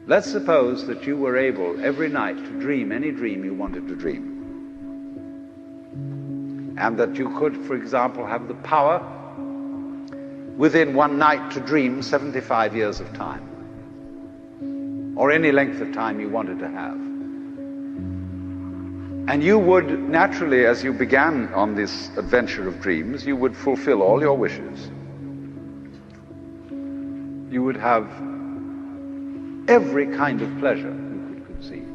Let's suppose that you were able every night to dream any dream you wanted to dream. And that you could, for example, have the power within one night to dream 75 years of time, or any length of time you wanted to have. And you would naturally, as you began on this adventure of dreams, you would fulfill all your wishes. You would have every kind of pleasure you could conceive.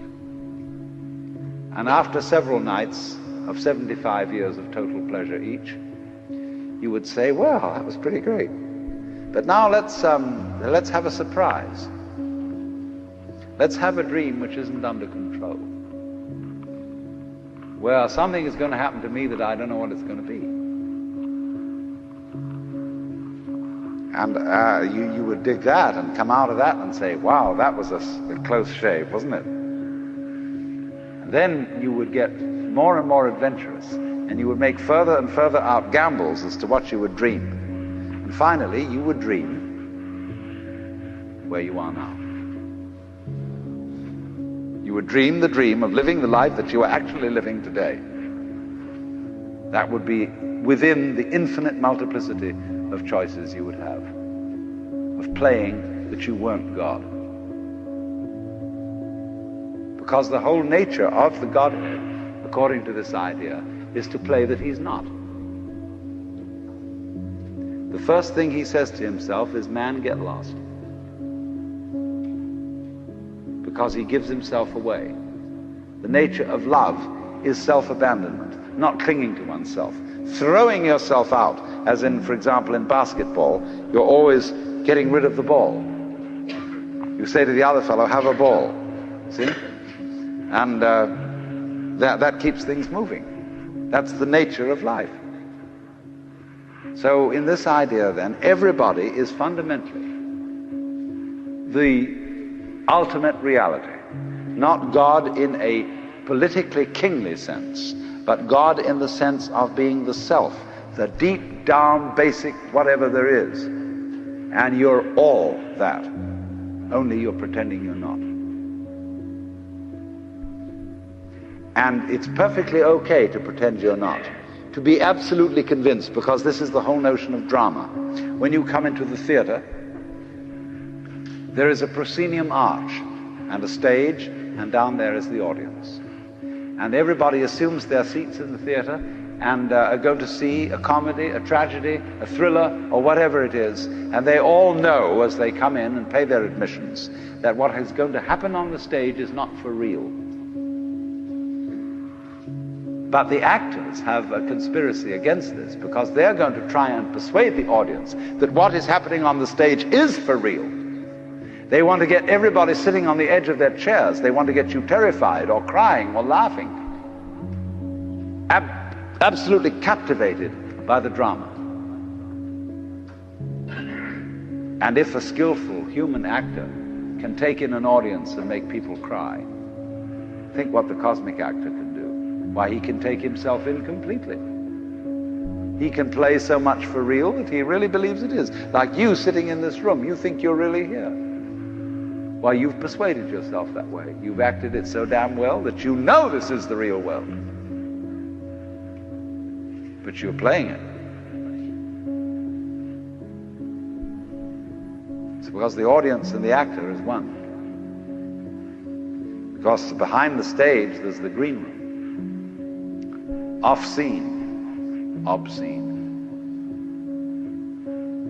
And after several nights of 75 years of total pleasure each, you would say, well, that was pretty great. But now let's have a surprise. Let's have a dream which isn't under control, where something is going to happen to me that I don't know what it's going to be. And you would dig that and come out of that and say, wow, that was a close shave, wasn't it? And then you would get more and more adventurous, and you would make further and further out gambles as to what you would dream. And finally, you would dream where you are now. You would dream the dream of living the life that you are actually living today. That would be within the infinite multiplicity of choices you would have, of playing that you weren't God. Because the whole nature of the Godhead, according to this idea, is to play that he's not. The first thing he says to himself is, man, get lost. Because he gives himself away. The nature of love is self-abandonment, not clinging to oneself, throwing yourself out, as in, for example, in basketball, you're always getting rid of the ball. You say to the other fellow, have a ball, see? And that keeps things moving. That's the nature of life. So in this idea, then, everybody is fundamentally the ultimate reality, not God in a politically kingly sense, but God in the sense of being the self, the deep down basic whatever there is. And you're all that, only you're pretending you're not. And it's perfectly okay to pretend you're not, to be absolutely convinced, because this is the whole notion of drama. When you come into the theater, there is a proscenium arch and a stage, and down there is the audience. And everybody assumes their seats in the theater and are going to see a comedy, a tragedy, a thriller, or whatever it is. And they all know as they come in and pay their admissions that what is going to happen on the stage is not for real. But the actors have a conspiracy against this, because they're going to try and persuade the audience that what is happening on the stage is for real. They want to get everybody sitting on the edge of their chairs. They want to get you terrified or crying or laughing. Absolutely captivated by the drama. And if a skillful human actor can take in an audience and make people cry, think what the cosmic actor can do. Why, he can take himself in completely. He can play so much for real that he really believes it is. Like you sitting in this room, you think you're really here. Why, you've persuaded yourself that way. You've acted it so damn well that you know this is the real world. But you're playing it. It's because the audience and the actor is one. Because behind the stage there's the green room. Off-scene, obscene,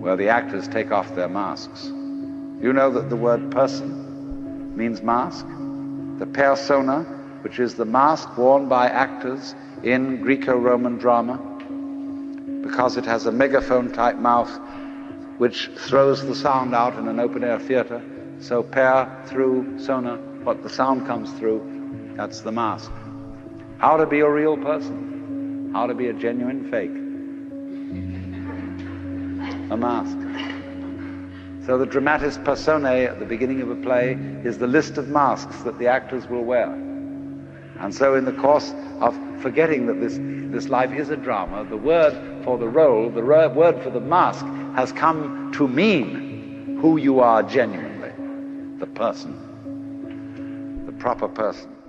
where the actors take off their masks. You know that the word person means mask? The persona, which is the mask worn by actors in Greco-Roman drama, because it has a megaphone-type mouth which throws the sound out in an open-air theater. So per through sona, what the sound comes through, that's the mask. How to be a real person, how to be a genuine fake. A mask. So the dramatis personae at the beginning of a play is the list of masks that the actors will wear. And so in the course of forgetting that this life is a drama, the word for the role, the word for the mask, has come to mean who you are genuinely, the person. proper person.